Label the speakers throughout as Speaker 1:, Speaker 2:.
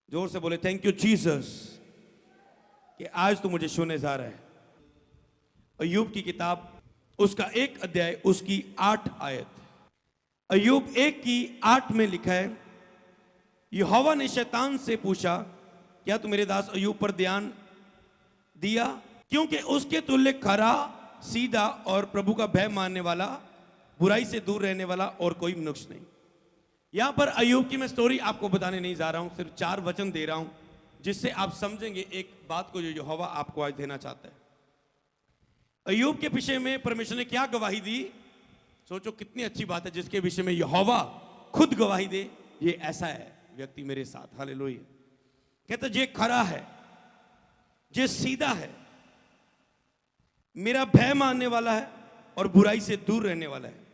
Speaker 1: जोर से बोले थैंक यू जीसस कि आज तू मुझे छूने जा रहा है। अय्यूब की किताब उसका 1 अध्याय उसकी 8 आयत। अय्यूब 1 की 8 में लिखा है, यहोवा ने शैतान से पूछा, क्या तू मेरे दास अय्यूब पर ध्यान दिया? क्योंकि उसके तुल्य खरा, सीधा और प्रभु का भय मानने वाला, बुराई से दूर रहने वाला और कोई मनुष्य नहीं। यहां पर अय्यूब की मैं स्टोरी आपको बताने नहीं जा रहा हूं, सिर्फ 4 वचन दे रहा हूं जिससे आप समझेंगे एक बात को जो यहोवा आपको आज देना चाहता है। अय्यूब के विषय में परमेश्वर ने क्या गवाही दी? सोचो कितनी अच्छी बात है जिसके विषय में यहोवा खुद गवाही दे। ये ऐसा है व्यक्ति मेरे साथ, हालेलुया। कहता जे खरा है, जे सीधा है, मेरा भय मानने वाला है और बुराई से दूर रहने वाला है।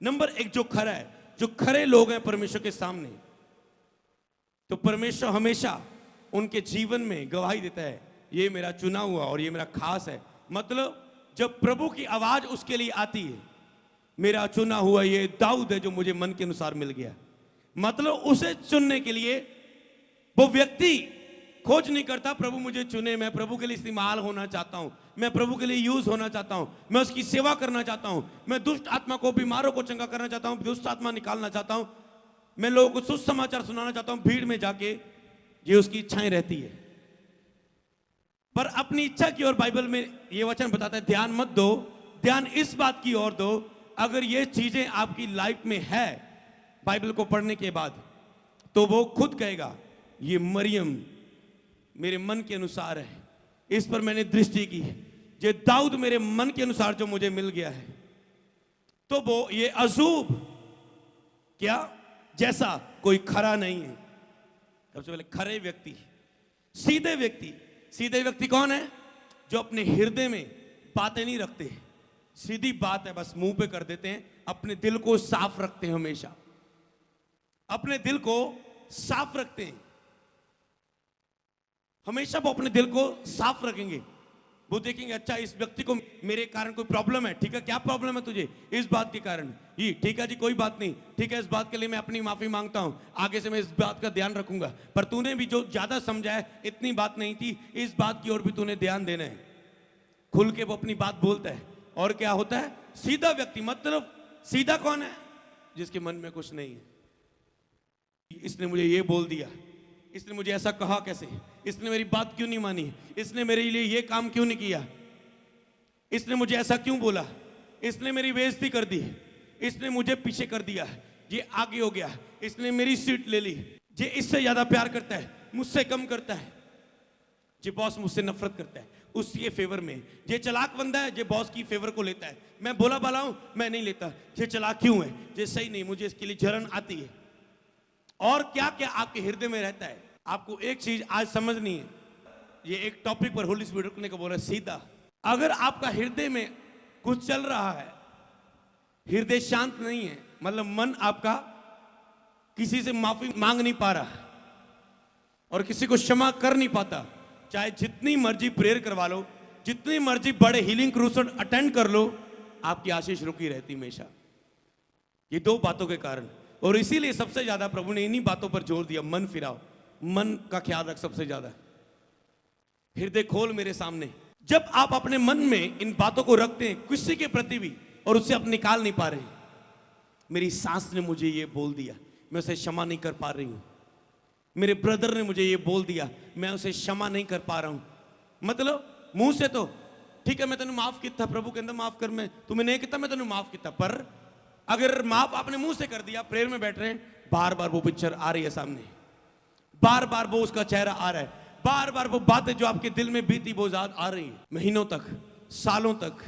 Speaker 1: नंबर 1 जो खरा है, जो खरे लोग हैं परमेश्वर के सामने, तो परमेश्वर हमेशा उनके जीवन में गवाही देता है, ये मेरा चुना हुआ और ये मेरा खास है। मतलब जब प्रभु की आवाज उसके लिए आती है, मेरा चुना हुआ ये दाऊद है जो मुझे मन के अनुसार मिल गया। मतलब उसे चुनने के लिए वो व्यक्ति खोज नहीं करता, प्रभु मुझे चुने, मैं प्रभु के लिए इस्तेमाल होना चाहता हूं, मैं प्रभु के लिए यूज होना चाहता हूं, मैं उसकी सेवा करना चाहता हूं, मैं दुष्ट आत्मा को, बीमारों को चंगा करना चाहता हूं, दुष्ट आत्मा निकालना चाहता हूं, मैं लोगों को सुसमाचार सुनाना चाहता हूं भीड़ में जाके। ये उसकी इच्छाएं रहती है। पर अपनी इच्छा की ओर बाइबल में ये वचन बताता है, ध्यान मत दो, ध्यान इस बात की ओर दो, अगर ये चीजें आपकी लाइफ में है बाइबल को पढ़ने के बाद, तो वो खुद कहेगा ये मरियम मेरे मन के अनुसार है, इस पर मैंने दृष्टि की, ये दाऊद मेरे मन के अनुसार जो मुझे मिल गया है। तो वो ये अजूब क्या जैसा कोई खरा नहीं है। सबसे पहले खरे व्यक्ति, सीधे व्यक्ति। सीधे व्यक्ति कौन है? जो अपने हृदय में बातें नहीं रखते, सीधी बात है बस मुंह पे कर देते हैं, अपने दिल को साफ रखते हैं, हमेशा अपने दिल को साफ रखते हैं, हमेशा वो अपने दिल को साफ रखेंगे। वो देखेंगे अच्छा इस व्यक्ति को मेरे कारण कोई प्रॉब्लम है, ठीक है, क्या प्रॉब्लम है तुझे? इस बात के कारण ये, ठीक है जी कोई बात नहीं, ठीक है इस बात के लिए मैं अपनी माफी मांगता हूं, आगे से मैं इस बात का ध्यान रखूंगा। पर तूने भी जो ज्यादा समझा है, इतनी बात नहीं थी, इस बात की ओर भी तूने ध्यान देना है। खुल के वो अपनी बात बोलता है। और क्या होता है? सीधा व्यक्ति। मतलब सीधा कौन है? जिसके मन में कुछ नहीं है। इसने मुझे ये बोल दिया, इसने मुझे ऐसा कहा कैसे, इसने मेरी बात क्यों नहीं मानी, इसने मेरे लिए ये काम क्यों नहीं किया, इसने मुझे ऐसा क्यों बोला, इसने मेरी बेइज्जती कर दी, इसने मुझे पीछे कर दिया, ये आगे हो गया, इसने मेरी सीट ले ली, ये इससे ज्यादा प्यार करता है, मुझसे कम करता है, ये बॉस मुझसे नफरत करता है, उसके फेवर में। ये चालाक बंदा है, ये बॉस की फेवर को लेता है, मैं बोला बाला हूं, मैं नहीं लेता। ये चालाक क्यों है? ये सही नहीं, मुझे इसके लिए जलन आती है। और क्या क्या आपके हृदय में रहता है। आपको एक चीज आज समझनी है, ये एक टॉपिक पर होली स्पिरिट ने को बोला सीधा। अगर आपका हृदय में कुछ चल रहा है, हृदय शांत नहीं है, मतलब मन आपका किसी से माफी मांग नहीं पा रहा और किसी को क्षमा कर नहीं पाता, चाहे जितनी मर्जी प्रेयर करवा लो, जितनी मर्जी बड़े हीलिंग क्रूसेड अटेंड कर लो, आपकी आशीष रुकी रहती हमेशा। ये 2 बातों के कारण। और इसीलिए सबसे ज्यादा प्रभु ने इन्हीं बातों पर जोर दिया, मन फिराओ, मन का ख्याल रख, सबसे ज्यादा हृदय खोल मेरे सामने। जब आप अपने मन में इन बातों को रखते हैं किसी के प्रति भी और उससे आप निकाल नहीं पा रहे, मेरी सास ने मुझे ये बोल दिया, मैं उसे क्षमा नहीं कर पा रही हूं, मेरे ब्रदर ने मुझे ये बोल दिया, मैं उसे क्षमा नहीं कर पा रहा हूं। मतलब मुंह से तो ठीक है, मैं तेन माफ किया, प्रभु के अंदर माफ कर, मैं तुम्हें नहीं किया, मैं तेन माफ किया, पर अगर माफ आपने मुंह से कर दिया, प्रेयर में बैठ रहे हैं, बार बार वो पिक्चर आ रही है सामने, बार बार वो उसका चेहरा आ रहा है, बार बार वो बातें जो आपके दिल में बीती वो याद आ रही है, महीनों तक, सालों तक,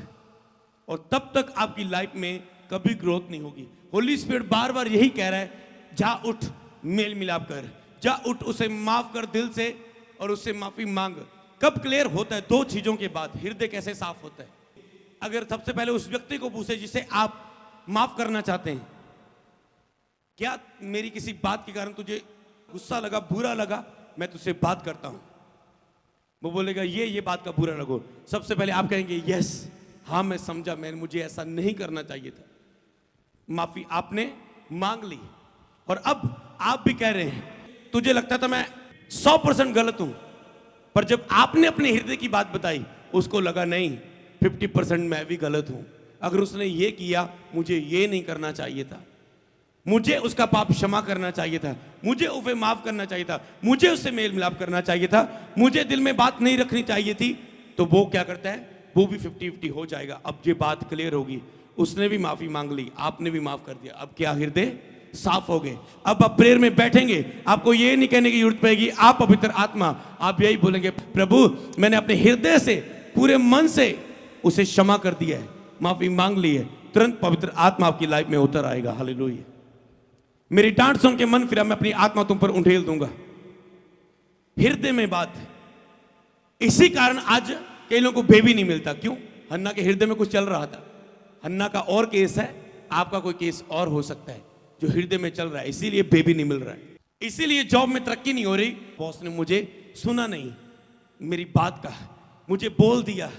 Speaker 1: और तब तक आपकी लाइफ में कभी ग्रोथ नहीं होगी। होली स्पिरिट बार बार यही कह रहा है, जा उठ, मेल मिलाप कर, जा उठ, उसे माफ कर दिल से और उससे माफी मांग। कब क्लियर होता है? 2 चीजों के बाद हृदय कैसे साफ होता है। अगर सबसे पहले उस व्यक्ति को पूछे जिसे आप माफ करना चाहते हैं, क्या मेरी किसी बात के कारण तुझे गुस्सा लगा, बुरा लगा, मैं तुझसे बात करता हूं। वो बोलेगा ये बात का बुरा लगो, सबसे पहले आप कहेंगे यस, हाँ मैं समझा, मुझे ऐसा नहीं करना चाहिए था, माफी आपने मांग ली। और अब आप भी कह रहे हैं, तुझे लगता था मैं 100% गलत हूं, पर जब आपने अपने हृदय की बात बताई उसको लगा नहीं 50% मैं भी गलत हूं। अगर उसने ये किया, मुझे ये नहीं करना चाहिए था, मुझे उसका पाप क्षमा करना चाहिए था, मुझे उसे माफ करना चाहिए था, मुझे उससे मेल मिलाप करना चाहिए था, मुझे दिल में बात नहीं रखनी चाहिए थी। तो वो क्या करता है, वो भी 50-50 हो जाएगा। अब ये बात क्लियर होगी, उसने भी माफी मांग ली, आपने भी माफ कर दिया, अब क्या हृदय साफ हो गए। अब आप प्रेयर में बैठेंगे, आपको ये नहीं कहने की जरूरत पड़ेगी आप पवित्र आत्मा, आप यही बोलेंगे प्रभु मैंने अपने हृदय से पूरे मन से उसे क्षमा कर दिया है, माफी मांग ली है। तुरंत पवित्र आत्मा आपकी लाइफ में उतर आएगा। हालेलुया। मेरी डांट सुन के मन फिरा, मैं अपनी आत्मा तुम पर उंडेल दूंगा। हृदय में बात, इसी कारण आज कई लोगों को बेबी नहीं मिलता। क्यों? हन्ना के हृदय में कुछ चल रहा था। हन्ना का और केस है, आपका कोई केस और हो सकता है जो हृदय में चल रहा है, इसीलिए बेबी नहीं मिल रहा है, इसीलिए जॉब में तरक्की नहीं हो रही। बॉस ने मुझे सुना नहीं मेरी बात का, मुझे बोल दिया,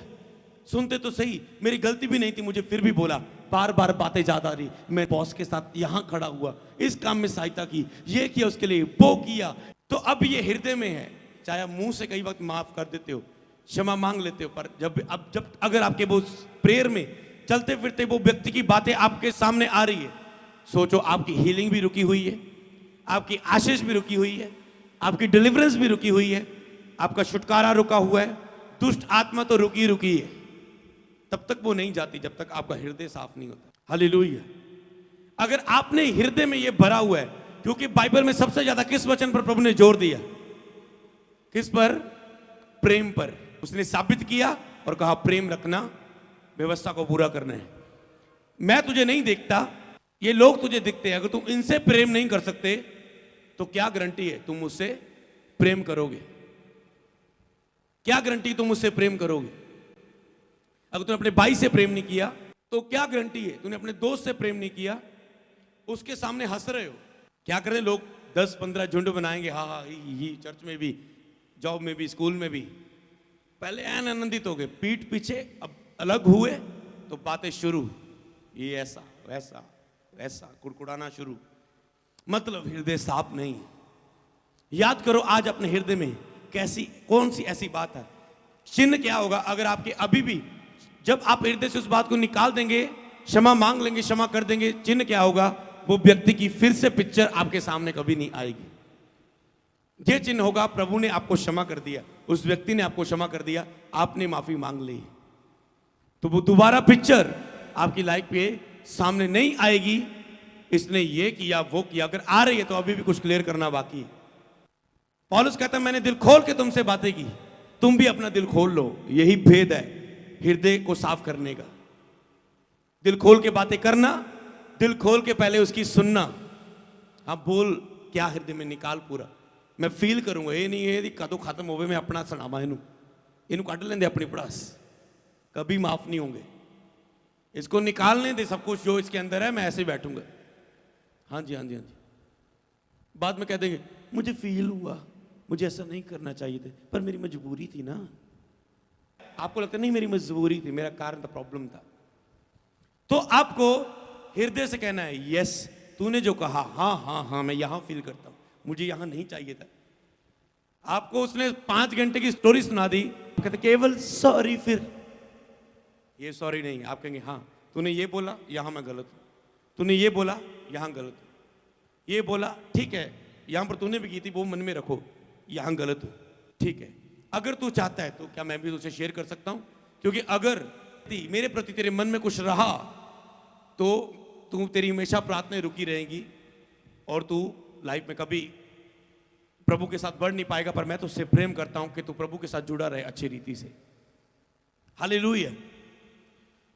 Speaker 1: सुनते तो सही, मेरी गलती भी नहीं थी, मुझे फिर भी बोला, बार बार बातें ज्यादा रही। मैं बॉस के साथ यहां खड़ा हुआ, इस काम में सहायता की, ये किया, उसके लिए वो किया। तो अब ये हृदय में है। चाहे आप मुंह से कई वक्त माफ कर देते हो, क्षमा मांग लेते हो, पर जब अगर आपके वो प्रेयर में चलते फिरते वो व्यक्ति की बातें आपके सामने आ रही है, सोचो आपकी हीलिंग भी रुकी हुई है, आपकी आशीष भी रुकी हुई है, आपकी डिलीवरेंस भी रुकी हुई है, आपका छुटकारा रुका हुआ है, दुष्ट आत्मा तो रुकी रुकी है। तब तक वो नहीं जाती जब तक आपका हृदय साफ नहीं होता। हालेलुया। अगर आपने हृदय में ये भरा हुआ है, क्योंकि बाइबल में सबसे ज्यादा किस वचन पर प्रभु ने जोर दिया? किस पर? प्रेम पर। उसने साबित किया और कहा प्रेम रखना, व्यवस्था को पूरा करना है। मैं तुझे नहीं देखता, ये लोग तुझे दिखते हैं। अगर तुम इनसे प्रेम नहीं कर सकते तो क्या गारंटी है तुम मुझसे प्रेम करोगे? क्या गारंटी तुम मुझसे प्रेम करोगे? अगर तूने अपने भाई से प्रेम नहीं किया तो क्या गारंटी है? तूने अपने दोस्त से प्रेम नहीं किया, उसके सामने हंस रहे हो। क्या करें लोग? 10-15 झुंड बनाएंगे, हाँ हाँ ही, चर्च में भी, जॉब में भी, स्कूल में भी। पहले ऐन आनंदित हो गए, पीठ पीछे अब अलग हुए तो बातें शुरू, ये ऐसा वैसा वैसा, कुड़कुड़ाना शुरू। मतलब हृदय साफ नहीं। याद करो आज अपने हृदय में कैसी, कौन सी ऐसी बात है। चिन्ह क्या होगा अगर आपके अभी भी, जब आप हृदय से उस बात को निकाल देंगे, क्षमा मांग लेंगे, क्षमा कर देंगे, चिन्ह क्या होगा? वो व्यक्ति की फिर से पिक्चर आपके सामने कभी नहीं आएगी। ये चिन्ह होगा प्रभु ने आपको क्षमा कर दिया, उस व्यक्ति ने आपको क्षमा कर दिया, आपने माफी मांग ली, तो वो दोबारा पिक्चर आपकी लाइफ पे सामने नहीं आएगी। इसने ये किया वो किया, अगर आ रही है तो अभी भी कुछ क्लियर करना बाकी है। पौलुस कहता है मैंने दिल खोल के तुमसे बातें की, तुम भी अपना दिल खोल लो। यही भेद है हृदय को साफ करने का। दिल खोल के बातें करना, दिल खोल के पहले उसकी सुनना। हाँ बोल, क्या हृदय में निकाल पूरा, मैं फील करूंगा। ये नहीं है कदों खत्म हो गए, मैं अपना सुनावा इनू कट लेंदे अपनी पड़ास, कभी माफ नहीं होंगे। इसको निकालने दे सब कुछ जो इसके अंदर है, मैं ऐसे ही बैठूंगा। हाँ जी हाँ जी हाँ जी। बाद में कह देंगे मुझे फील हुआ, मुझे ऐसा नहीं करना चाहिए था, पर मेरी मजबूरी थी ना। आपको लगता नहीं मेरी मजबूरी थी, मेरा कारण था, प्रॉब्लम था। तो आपको हृदय से कहना है यस, तूने जो कहा, हाँ हाँ हाँ मैं यहां फील करता हूं, मुझे यहां नहीं चाहिए था। आपको उसने 5 घंटे की स्टोरी सुना दी, कहते केवल सॉरी, फिर ये सॉरी नहीं, आप कहेंगे हाँ तूने ये बोला, यहां मैं गलत हूं, तूने ये बोला, यहां गलत हूं, ये बोला ठीक है, यहां पर तूने भी की थी, वो मन में रखो, यहां गलत हूं, ठीक है। अगर तू चाहता है तो क्या मैं भी तुझसे शेयर कर सकता हूं? क्योंकि अगर मेरे प्रति तेरे मन में कुछ रहा तो तू, तेरी हमेशा प्रार्थनाएं रुकी रहेंगी और तू लाइफ में कभी प्रभु के साथ बढ़ नहीं पाएगा। पर मैं तुझसे प्रेम करता हूं कि तू प्रभु के साथ जुड़ा रहे अच्छी रीति से। हालेलुया।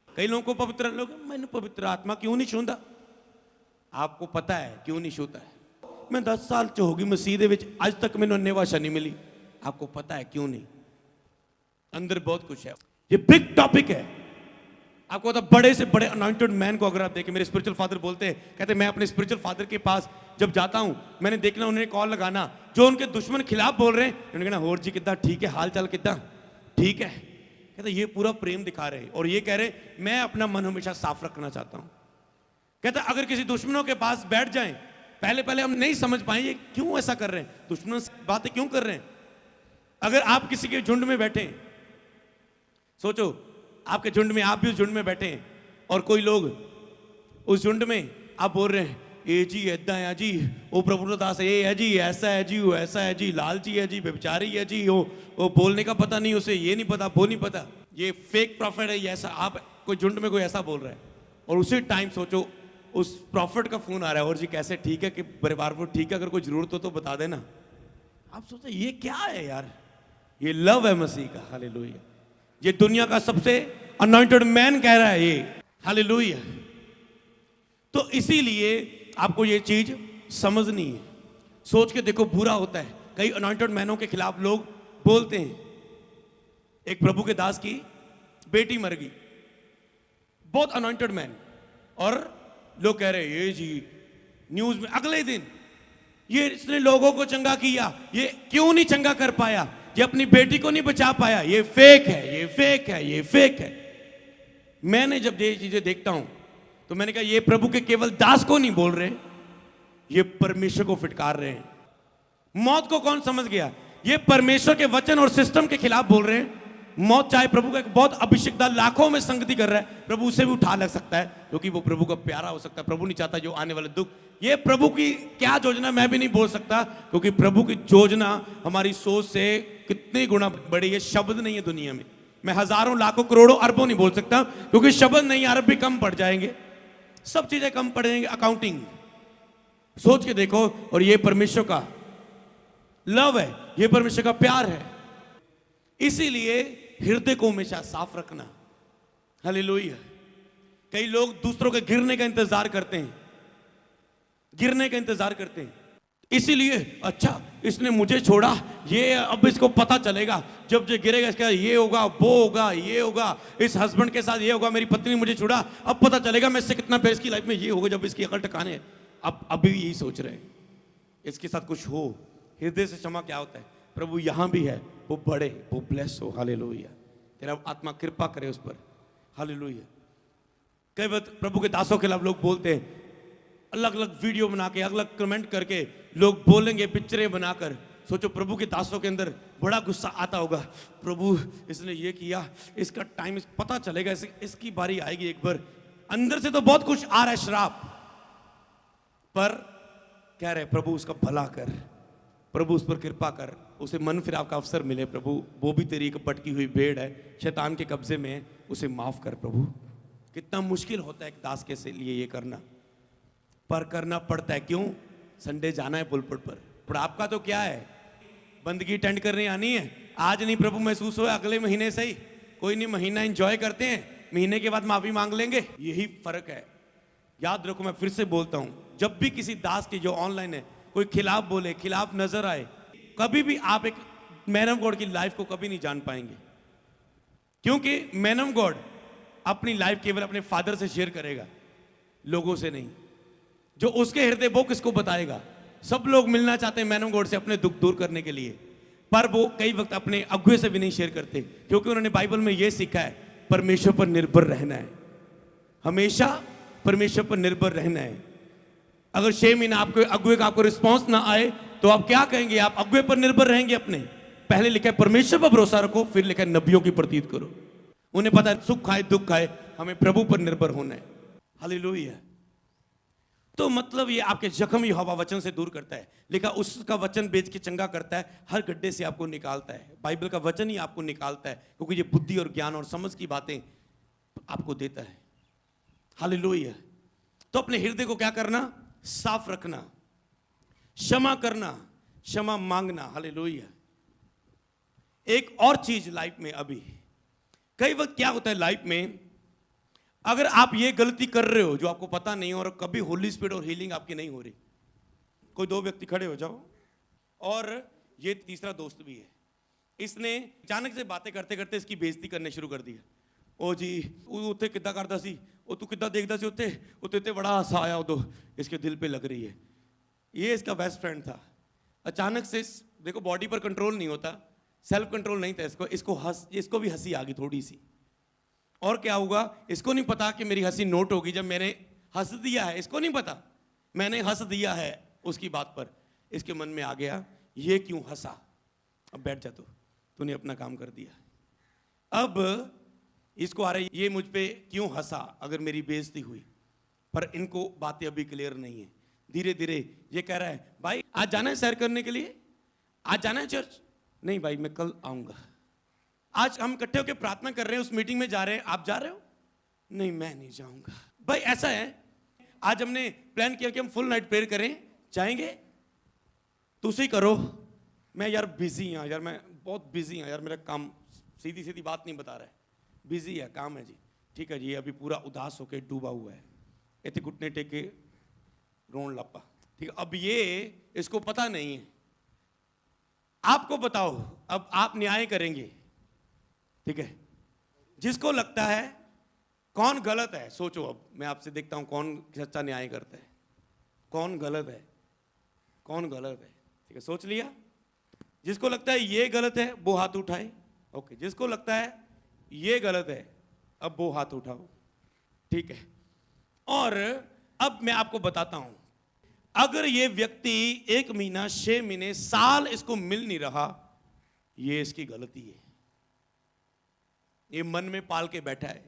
Speaker 1: कई लोगों को पवित्र लोग, मैंने पवित्र आत्मा क्यों नहीं छूंदा? आपको पता है क्यों नहीं छूता है? मैं 10 साल च होगी मसीह दे विच, आज तक मैंने अन्य भाषा नहीं मिली। आपको पता है क्यों नहीं? अंदर बहुत कुछ है। ये बिग टॉपिक है। आपको पता, बड़े से बड़े अनॉइंटेड मैन को अगर आप देखें, मेरे स्पिरिचुअल फादर बोलते हैं, कहते हैं मैं अपने स्पिरिचुअल फादर के पास जब जाता हूं, मैंने देखना उन्हें कॉल लगाना, जो उनके दुश्मन खिलाफ बोल रहे हैं, उन्होंने कहना होर जी कितना ठीक है, हाल चाल कितना ठीक है। कहते ये पूरा प्रेम दिखा रहे हैं और ये कह रहे मैं अपना मन हमेशा साफ रखना चाहता हूं। कहता अगर किसी दुश्मनों के पास बैठ जाएं पहले पहले हम नहीं समझ पाए ये क्यों ऐसा कर रहे हैं, दुश्मन से बातें क्यों कर रहे हैं। अगर आप किसी के झुंड में बैठे हैं, सोचो आपके झुंड में, आप भी उस झुंड में बैठे हैं और कोई लोग उस झुंड में आप बोल रहे हैं ए जी ऐदा है जी, वो प्रभुदास ये है जी, ऐसा है जी, वो ऐसा है जी, लालची है जी, बेचारी है जी, वो बोलने का पता नहीं, उसे ये नहीं पता, वो नहीं पता, ये फेक प्रॉफिट है, ये ऐसा। आप कोई झुंड में कोई ऐसा बोल रहा है और उसी टाइम सोचो उस प्रॉफिट का फोन आ रहा है, और जी कैसे ठीक है कि परिवार को ठीक है, अगर कोई जरूरत हो तो बता देना। आप सोचो ये क्या है यार, ये लव है मसीह का। हालेलुया। ये दुनिया का सबसे अनॉइंटेड मैन कह रहा है ये। हालेलुया। तो इसीलिए आपको ये चीज समझनी है। सोच के देखो, बुरा होता है, कई अनॉइंटेड मैनों के खिलाफ लोग बोलते हैं। एक प्रभु के दास की बेटी मर गई, बहुत अनॉइंटेड मैन, और लोग कह रहे हैं ये जी न्यूज में अगले दिन ये इसने लोगों को चंगा किया, ये क्यों नहीं चंगा कर पाया, ये अपनी बेटी को नहीं बचा पाया, ये फेक है, ये फेक है, ये फेक है। मैंने जब ये चीजें देखता हूं तो मैंने कहा ये प्रभु के केवल दास को नहीं बोल रहे, ये परमेश्वर को फिटकार रहे हैं। मौत को कौन समझ गया, ये परमेश्वर के वचन और सिस्टम के खिलाफ बोल रहे हैं। मौत चाहे प्रभु का एक बहुत अभिषिक्त लाखों में संगति कर रहा है, प्रभु उसे भी उठा लग सकता है क्योंकि वो प्रभु का प्यारा हो सकता है। प्रभु नहीं चाहता जो आने वाले दुख, ये प्रभु की क्या योजना मैं भी नहीं बोल सकता, क्योंकि प्रभु की योजना हमारी सोच से कितनी गुना बड़ी है। शब्द नहीं है दुनिया में, मैं हजारों लाखों करोड़ों अरबों नहीं बोल सकता, क्योंकि शब्द नहीं, अरब भी कम पड़ जाएंगे, सब चीजें कम पड़ जाएंगे। अकाउंटिंग सोच के देखो, और ये परमेश्वर का लव है, ये परमेश्वर का प्यार है। इसीलिए हृदय को हमेशा साफ रखना। हालेलुया। कई लोग दूसरों के गिरने का इंतजार करते हैं, गिरने का इंतजार करते हैं, इसीलिए अच्छा इसने मुझे छोड़ा, ये अब इसको पता चलेगा, जब जो गिरेगा इसका ये होगा, वो होगा, ये होगा, इस हस्बैंड के साथ ये होगा, मेरी पत्नी मुझे छोड़ा, अब पता चलेगा मैं इससे कितना प्यार, इसकी लाइफ में ये होगा जब इसकी अकल टकाने। अब अभी यही सोच रहे हैं इसके साथ कुछ हो। हृदय से क्षमा क्या होता है, प्रभु यहां भी है, वो बड़े, वो ब्लेस हो। हालेलुया। तेरा आत्मा कृपा करे उस पर। हालेलुया। कई बार प्रभु के दासों के खिलाफ लोग बोलते हैं, अलग अलग वीडियो बना के, अलग अलग कमेंट करके लोग बोलेंगे, पिक्चरें बनाकर। सोचो प्रभु के दासों के अंदर बड़ा गुस्सा आता होगा, प्रभु इसने ये किया, इसका टाइम पता चलेगा, इसकी बारी आएगी एक बार। अंदर से तो बहुत कुछ आ रहा है, श्राप, पर कह रहे प्रभु उसका भला कर, प्रभु उस पर कृपा कर, उसे मन फिराव का अवसर मिले। प्रभु वो भी तेरी एक भटकी हुई भेड़ है, शैतान के कब्जे में है, उसे माफ कर। प्रभु कितना मुश्किल होता है एक दास के लिए ये करना, पर करना पड़ता है। क्यों? संडे जाना है पुलपट पर आपका तो क्या है, बंदगी अटेंड करने आनी है। आज नहीं प्रभु महसूस हुआ, अगले महीने से ही, कोई नहीं, महीना एंजॉय करते हैं, महीने के बाद माफी मांग लेंगे। यही फर्क है। याद रखो, मैं फिर से बोलता हूं, जब भी किसी दास की जो ऑनलाइन है कोई खिलाफ बोले, खिलाफ नजर आए, कभी भी आप एक मैन ऑफ गॉड की लाइफ को कभी नहीं जान पाएंगे, क्योंकि मैन ऑफ गॉड अपनी लाइफ केवल अपने फादर से शेयर करेगा, लोगों से नहीं। जो उसके हृदय वो किसको बताएगा? सब लोग मिलना चाहते हैं मैन ऑफ गॉड से अपने दुख दूर करने के लिए, पर वो कई वक्त अपने अगुए से भी नहीं शेयर करते, क्योंकि उन्होंने बाइबल में यह सीखा है, परमेश्वर पर निर्भर रहना है, हमेशा परमेश्वर पर निर्भर रहना है। अगर 6 महीना आपको अगुए का आपको रिस्पॉन्स ना आए तो आप क्या कहेंगे? आप अगुए पर निर्भर रहेंगे अपने। पहले लिखा है परमेश्वर पर भरोसा रखो, फिर लिखा है नबियों की प्रतीत करो। उन्हें पता है सुख खाए दुख खाए हमें प्रभु पर निर्भर होना है। हालेलुया। तो मतलब ये आपके जख्म यहोवा वचन से दूर करता है। लिखा उसका वचन बेच के चंगा करता है, हर गड्ढे से आपको निकालता है। बाइबल का वचन ही आपको निकालता है, क्योंकि ये बुद्धि और ज्ञान और समझ की बातें आपको देता है। हालेलुया। तो अपने हृदय को क्या करना? साफ रखना, क्षमा करना, क्षमा मांगना। हालेलुया। एक और चीज लाइफ में, अभी कई वक्त क्या होता है लाइफ में, अगर आप ये गलती कर रहे हो जो आपको पता नहीं और कभी होली स्पिरिट और हीलिंग आपकी नहीं हो रही, कोई 2 व्यक्ति खड़े हो जाओ, और ये तीसरा दोस्त भी है, इसने अचानक से बातें करते करते इसकी बेइज्जती करने शुरू कर दिया। ओ जी उत्थे किद्दां करदा सी, ओ तू किद्दां देखदा सी, उत्ते ते बड़ा हासा आया, उदो इसके दिल पे लग रही है। ये इसका बेस्ट फ्रेंड था। अचानक से देखो बॉडी पर कंट्रोल नहीं होता, सेल्फ कंट्रोल नहीं था इसको भी हंसी आ गई थोड़ी सी। और क्या होगा इसको नहीं पता कि मेरी हंसी नोट होगी जब मैंने हंस दिया है, इसको नहीं पता मैंने हंस दिया है। उसकी बात पर इसके मन में आ गया, ये क्यों हंसा। अब बैठ जा, तूने अपना काम कर दिया। अब इसको आ रहा है, ये मुझ पे क्यों हंसा अगर मेरी बेइज्जती हुई। पर इनको बातें अभी क्लियर नहीं है। धीरे धीरे ये कह रहा है, भाई आज जाना है सैर करने के लिए, आज जाना है चर्च। नहीं भाई, मैं कल आऊंगा। आज हम इकट्ठे होकर प्रार्थना कर रहे हैं, उस मीटिंग में जा रहे हैं, आप जा रहे हो? नहीं, मैं नहीं जाऊंगा। भाई ऐसा है, आज हमने प्लान किया कि हम फुल नाइट प्रेयर करें, जाएंगे? तो उसे करो। मैं यार बिजी हूं यार, मैं बहुत बिजी हूं यार, मेरा काम, सीधी सीधी बात नहीं बता रहा है, बिजी है, काम है जी। ठीक है जी, अभी पूरा उदास होकर डूबा हुआ है, इतने घुटने टेके रोन लपा। ठीक है, अब ये इसको पता नहीं है। आपको बताओ, अब आप न्याय करेंगे। ठीक है, जिसको लगता है कौन गलत है, सोचो। अब मैं आपसे देखता हूं कौन सच्चा न्याय करता है, कौन गलत है, कौन गलत है। ठीक है, सोच लिया। जिसको लगता है ये गलत है वो हाथ उठाए। ओके, जिसको लगता है ये गलत है अब वो हाथ उठाओ। ठीक है, और अब मैं आपको बताता हूं, अगर ये व्यक्ति 1 महीना, 6 महीने, साल इसको मिल नहीं रहा, ये इसकी गलती है। ये मन में पाल के बैठा है,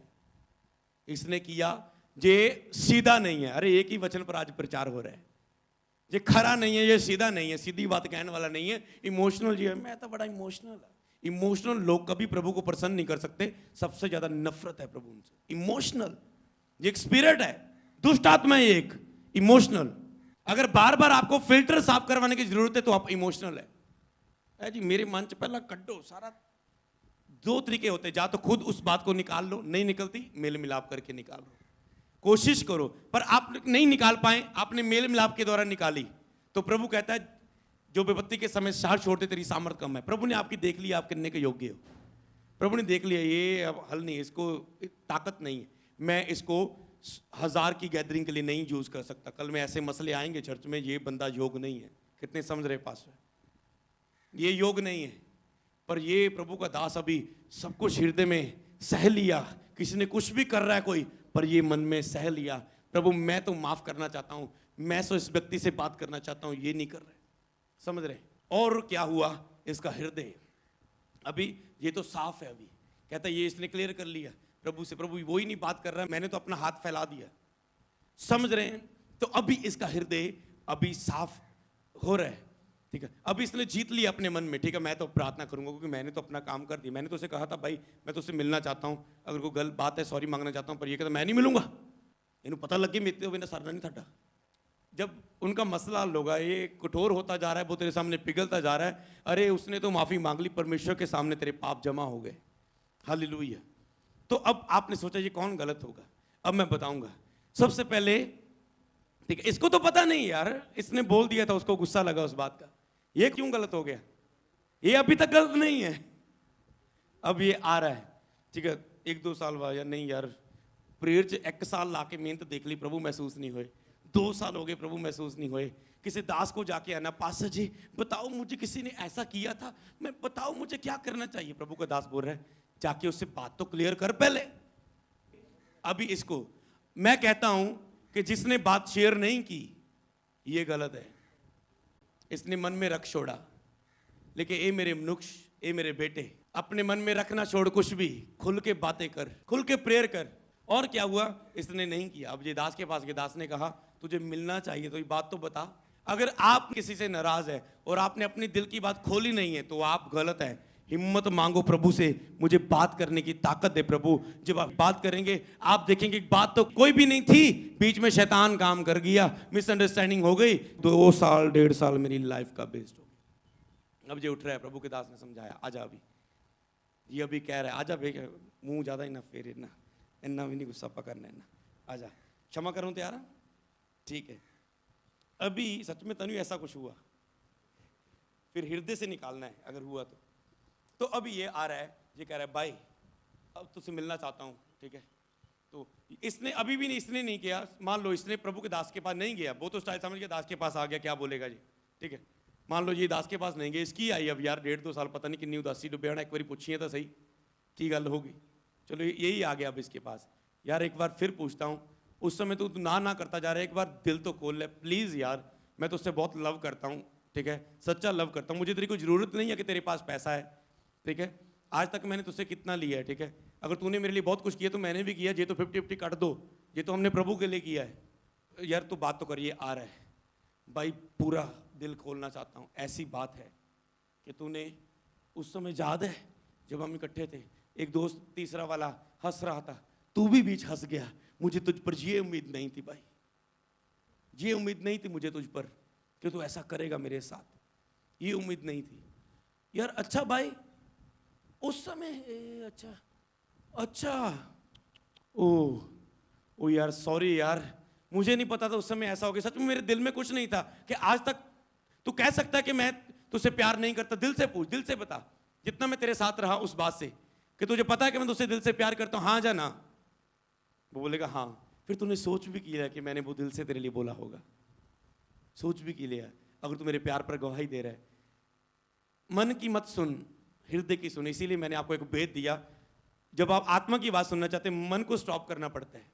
Speaker 1: इसने किया, ये सीधा नहीं है। अरे एक ही वचन पर आज प्रचार हो रहा है, ये खरा नहीं है, ये सीधा नहीं है, सीधी बात कहने वाला नहीं है, इमोशनल जी है। मैं तो बड़ा इमोशनल है। इमोशनल लोग कभी प्रभु को प्रसन्न नहीं कर सकते, सबसे ज्यादा नफरत है प्रभु उनसे। इमोशनल, ये एक स्पिरिट है, दुष्ट आत्मा है एक, इमोशनल। अगर बार बार आपको फिल्टर साफ करवाने की जरूरत है तो आप इमोशनल है जी। मेरे मन से पहला कड्डो सारा। 2 तरीके होते हैं, या तो खुद उस बात को निकाल लो, नहीं निकलती मेल मिलाप करके निकाल लो, कोशिश करो। पर आप नहीं निकाल पाए, आपने मेल मिलाप के द्वारा निकाली, तो प्रभु कहता है जो विपत्ति के समय सार छोड़ते तेरी सामर्थ कम है। प्रभु ने आपकी देख लिया, आप करने के योग्य हो। प्रभु ने देख लिया, ये अब हल नहीं है, इसको ताकत नहीं है, मैं इसको 1000 की गैदरिंग के लिए नहीं यूज कर सकता। कल में ऐसे मसले आएंगे चर्च में, ये बंदा योग नहीं है। कितने समझ रहे पास, ये योग नहीं है। पर ये प्रभु का दास अभी सब कुछ हृदय में सह लिया। किसी ने कुछ भी कर रहा है कोई, पर ये मन में सह लिया, प्रभु मैं तो माफ करना चाहता हूं, मैं तो इस व्यक्ति से बात करना चाहता हूं, ये नहीं कर रहे। समझ रहे? और क्या हुआ, इसका हृदय अभी ये तो साफ है। अभी कहता है ये इसने क्लियर कर लिया प्रभु से, प्रभु वो ही नहीं बात कर रहा है, मैंने तो अपना हाथ फैला दिया। समझ रहे हैं? तो अभी इसका हृदय अभी साफ हो रहा है। ठीक है, अभी इसने जीत लिया अपने मन में। ठीक है, मैं तो प्रार्थना करूंगा क्योंकि मैंने तो अपना काम कर दिया। मैंने तो उसे कहा था भाई मैं तो उससे मिलना चाहता हूं, अगर कोई गलत बात है सॉरी मांगना चाहता हूं, पर ये कहता मैं नहीं मिलूंगा। इन्हें पता लग गया मेरे बिना सरना नहीं था। जब उनका मसला हल होगा, ये कठोर होता जा रहा है, वो तेरे सामने पिघलता जा रहा है, अरे उसने तो माफी मांग ली, परमेश्वर के सामने तेरे पाप जमा हो गए। हालेलुया। तो अब आपने सोचा ये कौन गलत होगा, अब मैं बताऊंगा। सबसे पहले ठीक है, इसको तो पता नहीं यार, इसने बोल दिया था, उसको गुस्सा लगा उस बात का, ये क्यों गलत हो गया, ये अभी तक गलत नहीं है। अब ये आ रहा है, ठीक है, 1-2 साल बाद, या नहीं यार प्रेयर च 1 साल ला के मेहनत देख ली, प्रभु महसूस नहीं हुए। 2 साल हो गए, प्रभु महसूस नहीं हुए। किसी दास को जाके आना, पास्टर जी बताओ मुझे किसी ने ऐसा किया था, मैं बताओ मुझे क्या करना चाहिए। प्रभु का दास बोल रहा है जाके उससे बात तो क्लियर कर पहले। अभी इसको मैं कहता हूं कि जिसने बात शेयर नहीं की ये गलत है, इसने मन में रख छोड़ा। लेकिन ए मेरे मनुष्य, ए मेरे बेटे, अपने मन में रखना छोड़, कुछ भी खुल के बातें कर, खुल के प्रेयर कर। और क्या हुआ, इसने नहीं किया। अब ये दास के पास गए, दास ने कहा तुझे मिलना चाहिए तो ये बात तो बता। अगर आप किसी से नाराज है और आपने अपनी दिल की बात खोली नहीं है तो आप गलत है। हिम्मत मांगो प्रभु से, मुझे बात करने की ताकत दे प्रभु। जब आप बात करेंगे आप देखेंगे बात तो कोई भी नहीं थी, बीच में शैतान काम कर गया, मिसअंडरस्टैंडिंग हो गई, 2 साल 1.5 साल मेरी लाइफ का वेस्ट हो गया। अब जो उठ रहा है, प्रभु के दास ने समझाया, आजा अभी। ये अभी कह रहा है आजा भैया, मुंह ज्यादा ही ना फेरे ना, इन्ना भी नहीं गुस्सा पकड़ना है ना, आजा क्षमा करूं तैयार है? ठीक है। अभी सच में तनु ऐसा कुछ हुआ, फिर हृदय से निकालना है अगर हुआ तो अभी ये आ रहा है, ये कह रहा है भाई अब तुझसे मिलना चाहता हूँ। ठीक है, तो इसने अभी भी नहीं, इसने नहीं किया। मान लो इसने प्रभु के दास के पास नहीं गया, वो तो शायद समझ गया दास के पास आ गया क्या बोलेगा जी। ठीक है, मान लो ये दास के पास नहीं गया, इसकी आई अब यार 1.5-2 साल पता नहीं कितनी उदासी डुबे, एक बार पूछिए तो सही की गल होगी। चलो यही आ गया अब इसके पास, यार एक बार फिर पूछता हूँ, उस समय तो तू ना करता जा रहा है, एक बार दिल तो खोल ले प्लीज यार, मैं तो उससे बहुत लव करता हूँ, ठीक है, सच्चा लव करता हूँ, मुझे तेरी कोई ज़रूरत नहीं है कि तेरे पास पैसा है, ठीक है, आज तक मैंने तुझसे कितना लिया है, ठीक है, अगर तूने मेरे लिए बहुत कुछ किया तो मैंने भी किया, ये तो 50-50 काट दो, ये तो हमने प्रभु के लिए किया है। यार तू बात तो करिए, आ रहा है भाई, पूरा दिल खोलना चाहता हूँ। ऐसी बात है कि तूने उस समय याद है जब हम इकट्ठे थे, एक दोस्त तीसरा वाला हंस रहा था, तू भी बीच हंस गया, मुझे तुझ पर ये उम्मीद नहीं थी भाई, ये उम्मीद नहीं थी मुझे तुझ पर कि तू ऐसा करेगा मेरे साथ, ये उम्मीद नहीं थी यार। अच्छा भाई उस समय अच्छा अच्छा, ओ यार सॉरी यार, मुझे नहीं पता था उस समय ऐसा हो गया, सच में मेरे दिल में कुछ नहीं था कि आज तक तू कह सकता है कि मैं तुझसे प्यार नहीं करता। दिल से पूछ, दिल से बता, जितना मैं तेरे साथ रहा उस बात से कि तुझे पता है कि मैं तुझसे दिल से प्यार करता हूं, हाँ जाना। वो बोलेगा हाँ। फिर तूने सोच भी किया कि मैंने वो दिल से तेरे लिए बोला होगा, सोच भी किया अगर तू मेरे प्यार पर गवाही दे रहा है। मन की मत सुन, हृदय की सुन। इसीलिए मैंने आपको एक भेद दिया, जब आप आत्मा की बात सुनना चाहते हैं मन को स्टॉप करना पड़ता है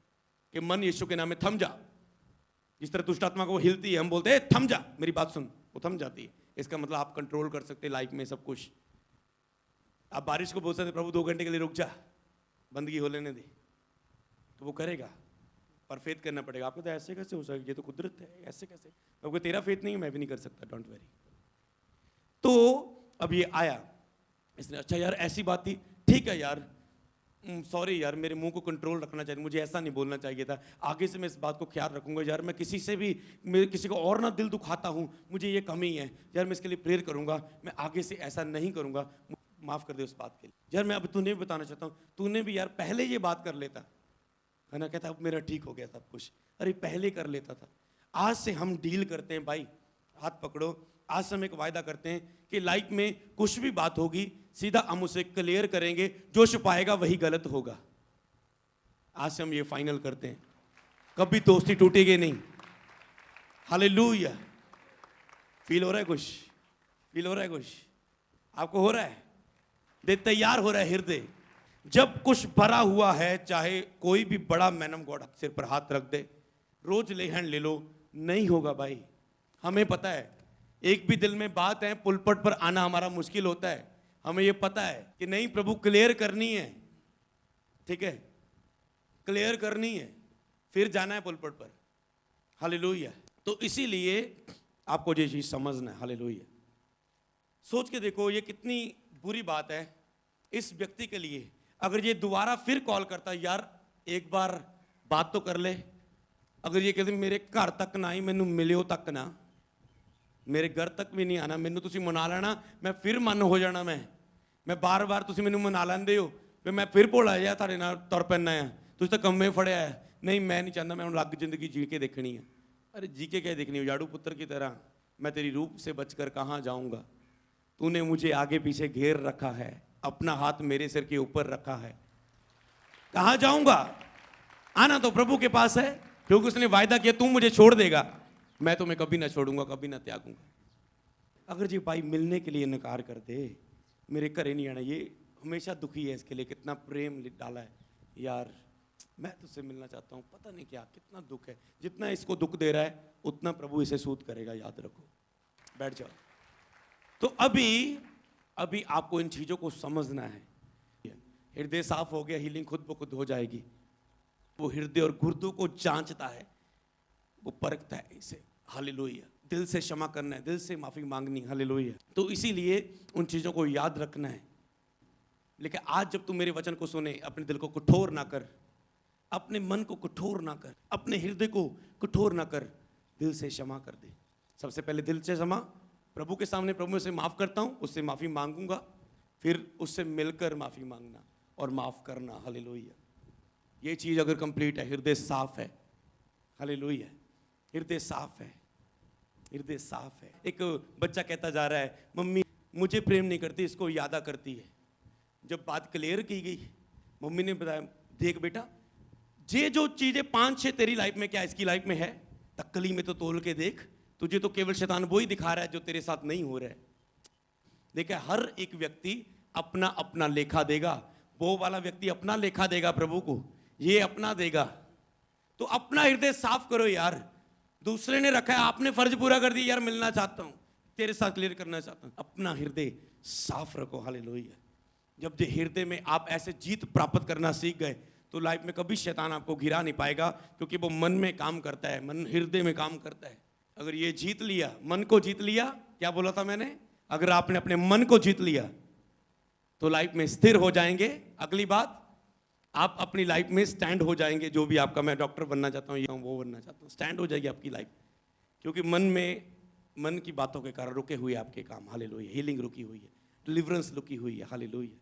Speaker 1: कि मन यीशु के नाम में थम जा। जिस तरह दुष्ट आत्मा को हिलती है, हम बोलते हैं थम जा, मेरी बात सुन, वो थम जाती है। इसका मतलब आप कंट्रोल कर सकते हैं लाइफ में सब कुछ। आप बारिश को बोल सकते प्रभु 2 घंटे के लिए रुक जा, बंदगी हो लेने दे, तो वो करेगा, पर फेथ करना पड़ेगा। आपको तो ऐसे कैसे हो सकता है, ये तो कुदरत है, ऐसे कैसे? तो तेरा फेथ नहीं है, मैं भी नहीं कर सकता, डोंट वेरी। तो अब ये आया, इसने अच्छा यार ऐसी बात थी, ठीक है यार, सॉरी यार, मेरे मुंह को कंट्रोल रखना चाहिए, मुझे ऐसा नहीं बोलना चाहिए था, आगे से मैं इस बात को ख्याल रखूंगा यार। मैं किसी से भी, मैं किसी को और ना दिल दुखाता हूँ, मुझे ये कमी है यार, मैं इसके लिए प्रेयर करूंगा, मैं आगे से ऐसा नहीं करूंगा, माफ कर दे उस बात के लिए। यार मैं अब तूने भी बताना चाहता हूँ, तूने भी यार पहले ये बात कर लेता है ना, कहता अब मेरा ठीक हो गया सब कुछ, अरे पहले कर लेता था। आज से हम डील करते हैं भाई, हाथ पकड़ो, आज से हम एक वायदा करते हैं कि लाइफ में कुछ भी बात होगी सीधा हम उसे क्लियर करेंगे, जो छुपाएगा वही गलत होगा। आज से हम ये फाइनल करते हैं, कभी दोस्ती टूटेगी नहीं। हालेलुया। फील हो रहा है कुछ? फील हो रहा है कुछ? आपको हो रहा है? दे तैयार हो रहा है हृदय। जब कुछ भरा हुआ है, चाहे कोई भी बड़ा मैन ऑफ गॉड सिर पर हाथ रख दे, रोज ले हैंड ले लो, नहीं होगा भाई। हमें पता है, एक भी दिल में बात है, पुलपट पर आना हमारा मुश्किल होता है, हमें ये पता है कि नहीं प्रभु क्लियर करनी है, ठीक है, क्लियर करनी है, फिर जाना है पुलपट पर। हालेलुया। तो इसीलिए आपको ये चीज समझना है। हालेलुया। सोच के देखो ये कितनी बुरी बात है इस व्यक्ति के लिए, अगर ये दोबारा फिर कॉल करता, यार एक बार बात तो कर ले, अगर ये कहते मेरे घर तक ना आई, मैनू मिलियो तक ना, मेरे घर तक भी नहीं आना, मैनू तुसी मना लेना, मैं फिर मन हो जाना, मैं बार बार तुसी मैनू मना लेंदे हो, फिर मैं फिर भुला जा थारे नाल तुर पैना है, तुसी तो कम्मे फड़िया है, नहीं मैं नहीं चाहता, मैं हुण अलग जिंदगी जी के देखनी है। अरे जी के क्या देखनी हो, जाड़ू पुत्र की तरह मैं तेरी रूप से बचकर कहाँ जाऊँगा, तूने मुझे आगे पीछे घेर रखा है, अपना हाथ मेरे सिर के ऊपर रखा है, कहाँ जाऊँगा? आना तो प्रभु के पास है, क्योंकि उसने वायदा किया तू मुझे छोड़ देगा, मैं तुम्हें कभी ना छोड़ूंगा, कभी ना त्यागूंगा। अगर जी भाई मिलने के लिए इनकार कर दे, मेरे घरे नहीं आना, ये हमेशा दुखी है, इसके लिए कितना प्रेम डाला है, यार मैं तुझसे मिलना चाहता हूँ, पता नहीं क्या कितना दुख है, जितना इसको दुख दे रहा है उतना प्रभु इसे सूद करेगा, याद रखो। बैठ जाओ। तो अभी आपको इन चीजों को समझना है। हृदय साफ हो गया, हीलिंग खुद ब खुद हो जाएगी। वो हृदय और गुर्दों को जांचता है, वो परखता है इसे। हालेलुया। दिल से क्षमा करना है, दिल से माफी मांगनी। हालेलुया। तो इसीलिए उन चीजों को याद रखना है। लेकिन आज जब तू मेरे वचन को सुने, अपने दिल को कठोर ना कर, अपने मन को कठोर ना कर, अपने हृदय को कठोर ना कर, दिल से क्षमा कर दे। सबसे पहले दिल से क्षमा, प्रभु के सामने प्रभु मैं उसे माफ करता हूं, उससे माफी मांगूंगा, फिर उससे मिलकर माफी मांगना और माफ करना। हालेलुया। ये चीज अगर कंप्लीट है, हृदय साफ है। हालेलुया। हृदय साफ है, हृदय साफ है। एक बच्चा कहता जा रहा है, मम्मी मुझे प्रेम नहीं करती, इसको यादा करती है। जब बात क्लियर की गई, मम्मी ने बताया, देख बेटा, ये जो चीजें 5-6 तेरी लाइफ में क्या इसकी लाइफ में है, तक्कली में तो तोल के देख, तुझे तो केवल शैतान वो ही दिखा रहा है जो तेरे साथ नहीं हो रहा है। देखा, हर एक व्यक्ति अपना अपना लेखा देगा। वो वाला व्यक्ति अपना लेखा देगा प्रभु को, ये अपना देगा। तो अपना हृदय साफ करो यार। दूसरे ने रखा है, आपने फर्ज पूरा कर दिया, यार मिलना चाहता हूं, तेरे साथ क्लियर करना चाहता हूं। अपना हृदय साफ रखो, हालेलुया। जब जो हृदय में आप ऐसे जीत प्राप्त करना सीख गए तो लाइफ में कभी शैतान आपको गिरा नहीं पाएगा, क्योंकि वो मन में काम करता है, मन हृदय में काम करता है। अगर ये जीत लिया, मन को जीत लिया, क्या बोला था मैंने, अगर आपने अपने मन को जीत लिया तो लाइफ में स्थिर हो जाएंगे। अगली बात, आप अपनी लाइफ में स्टैंड हो जाएंगे। जो भी आपका, मैं डॉक्टर बनना चाहता हूँ, ये वो बनना चाहता हूँ, स्टैंड हो जाएगी आपकी लाइफ, क्योंकि मन की बातों के कारण रुके हुए आपके काम, हालेलुया। हीलिंग रुकी हुई है, डिलीवरेंस रुकी हुई है, हालेलुया।